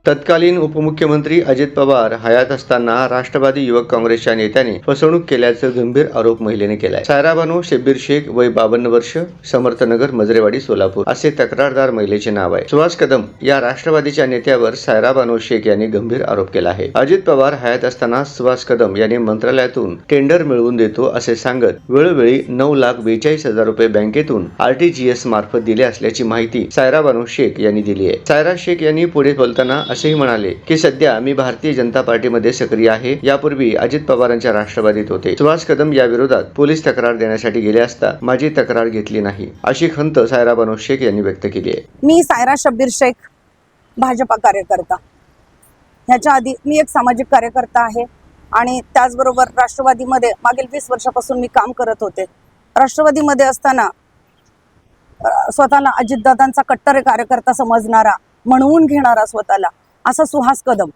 तत्कालीन उपमुख्यमंत्री अजित पवार हयात असताना राष्ट्रवादी युवक काँग्रेसच्या नेत्याने फसवणूक केल्याचा गंभीर आरोप महिलेने केलाय। सायरा बानो शब्बीर शेख, वय 52 वर्ष, समर्थनगर, मजरेवाडी, सोलापूर असे तक्रारदार महिलेचे नाव आहे। सुहास कदम या राष्ट्रवादीच्या नेत्यावर सायरा बानो शेख यांनी गंभीर आरोप केला आहे। अजित पवार हयात असताना सुहास कदम यांनी मंत्रालयातून टेंडर मिळवून देतो असे सांगत वेळोवेळी 9,42,000 रुपये बँकेतून RTGS मार्फत दिले असल्याची माहिती सायरा बानो शेख यांनी दिली आहे। सायरा शेख यांनी पुढे बोलताना असेही म्हणाले की सध्या मी भारतीय जनता पार्टीमध्ये सक्रिय आहे। यापूर्वी अजित पवारांच्या राष्ट्रवादीत होते। सुहास कदम या विरोधात पोलीस तक्रार देण्यासाठी गेले असता माझी तक्रार घेतली नाही, अशी खंत सायरा बानो शेख यांनी व्यक्त केली आहे। मी सायरा शब्बीर शेख, भाजपा कार्यकर्ता। ह्याच्या आधी मी एक सामाजिक कार्यकर्ता आहे आणि त्याचबरोबर राष्ट्रवादीमध्ये मागील 20 वर्षापासून मी काम करत होते। राष्ट्रवादीमध्ये असताना स्वतःला अजितदादांचा कट्टर कार्यकर्ता समजणारा, म्हणून घेणारा स्वतःला असा सुहास कदम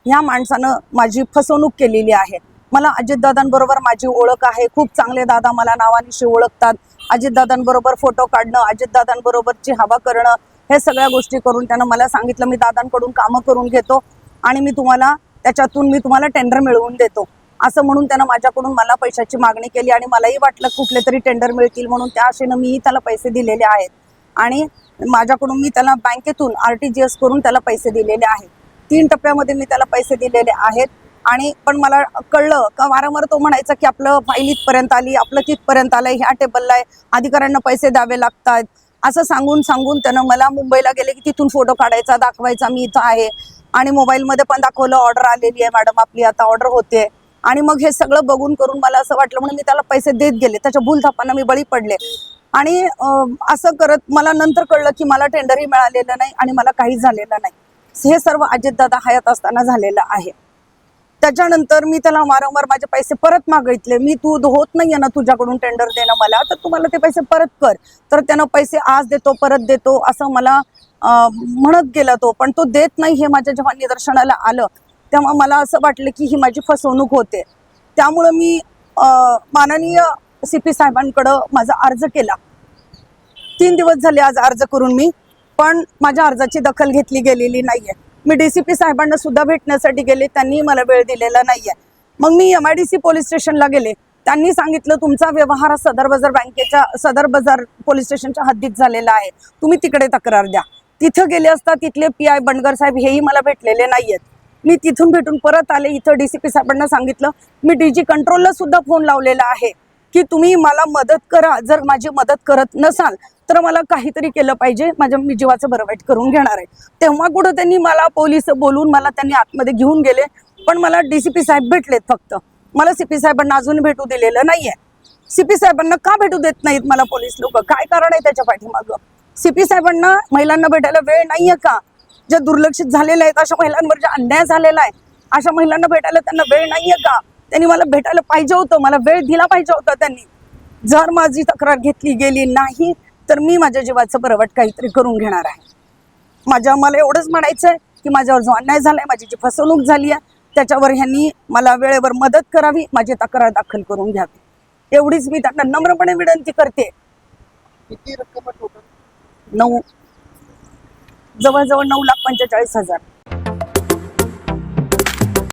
ह्या माणसानं माझी फसवणूक केलेली आहे। मला अजितदादांबरोबर माझी ओळख आहे, खूप चांगले दादा मला नावानिशी ओळखतात। अजितदादांबरोबर फोटो काढणं, अजितदादांबरोबरची हवा करणं, हे सगळ्या गोष्टी करून त्यानं मला सांगितलं मी दादांकडून कामं करून घेतो आणि मी तुम्हाला टेंडर मिळवून देतो असं म्हणून त्यानं माझ्याकडून मला पैशाची मागणी केली आणि मलाही वाटलं कुठले तरी टेंडर मिळतील म्हणून त्या आशेनं मीही त्याला पैसे दिलेले आहेत आणि माझ्याकडून मी त्याला बँकेतून RTGS करून त्याला पैसे दिलेले आहेत। 3 टप्प्यामध्ये मी त्याला पैसे दिलेले आहेत आणि पण मला कळलं का वारंवार तो म्हणायचा की आपलं फाईल इथपर्यंत आली, आपलं तिथपर्यंत आलंय, ह्या टेबलला आहे, अधिकाऱ्यांना पैसे द्यावे लागतात असं सांगून त्यानं मला मुंबईला गेले की तिथून फोटो काढायचा, दाखवायचा मी इथं आहे आणि मोबाईलमध्ये पण दाखवलं ऑर्डर आलेली आहे मॅडम आपली, आता ऑर्डर होते। आणि मग हे सगळं बघून करून मला असं वाटलं म्हणून मी त्याला पैसे देत गेले, त्याच्या भूलथापांना मी बळी पडले आणि असं करत मला नंतर कळलं की मला टेंडरही मिळालेलं नाही आणि मला काही झालेलं नाही। हे सर्व अजितदादा हयात असताना झालेलं आहे। त्याच्यानंतर मी त्याला वारंवार माझे पैसे परत मागितले, मी तू होत नाहीये ना तुझ्याकडून टेंडर देणं मला, तर तू मला ते पैसे परत कर। तर त्यानं पैसे आज देतो परत देतो असं मला म्हणत गेला तो, पण तो देत नाही हे माझ्या जेव्हा निदर्शनाला आलं तेव्हा मला असं वाटलं की ही माझी फसवणूक होते। त्यामुळं मी माननीय CP साहेबांकडं माझा अर्ज केला। 3 दिवस झाले आज अर्ज करून मी, पण माझ्या अर्जाची दखल घेतली गेलेली नाहीये। मी DCP साहेबांना सुद्धा भेटण्यासाठी गेले, त्यांनी मला वेळ दिलेला नाहीये। मग मी MIDC पोलीस स्टेशनला गेले, त्यांनी सांगितलं तुमचा व्यवहार सदर बाजार पोलीस स्टेशनच्या हद्दीत झालेला आहे, तुम्ही तिकडे तक्रार द्या। तिथं गेले असता तिथले PI बंडगर साहेब हेही मला भेटलेले नाहीयेत। मी तिथून भेटून परत आले, इथं DCP साहेबांना सांगितलं, मी DG कंट्रोलला सुद्धा फोन लावलेला आहे की तुम्ही मला मदत करा, जर माझी मदत करत नसाल तर मला काहीतरी केलं पाहिजे, मी जीवाचं बरं वाईट करून घेणार आहे। तेव्हा कुठं त्यांनी मला पोलीस बोलून मला त्यांनी आतमध्ये घेऊन गेले, पण मला DCP साहेब भेटलेत फक्त, मला CP साहेबांना अजून भेटू दिलेलं नाहीये। CP साहेबांना का भेटू देत नाहीत मला पोलीस लोक, काय कारण आहे त्याच्या पाठीमागं? CP साहेबांना महिलांना भेटायला वेळ नाहीये का? ज्या दुर्लक्षित झालेल्या आहेत, अशा महिलांवर जे अन्याय झालेला आहे, अशा महिलांना भेटायला त्यांना वेळ नाहीये का? त्यांनी मला भेटायला पाहिजे होतं, मला वेळ दिला पाहिजे होता त्यांनी। जर माझी तक्रार घेतली गेली नाही तर मी माझ्या जीवाचं बरं काहीतरी करून घेणार आहे। मला एवढंच म्हणायचं आहे की माझ्यावर जो अन्याय झालाय, माझी जी फसवणूक झाली आहे, त्याच्यावर ह्यांनी मला वेळेवर मदत करावी, माझी तक्रार दाखल करून घ्यावी, एवढीच मी त्यांना नम्रपणे विनंती करते। किती रक्कम टोटल? जवळजवळ 9,45,000।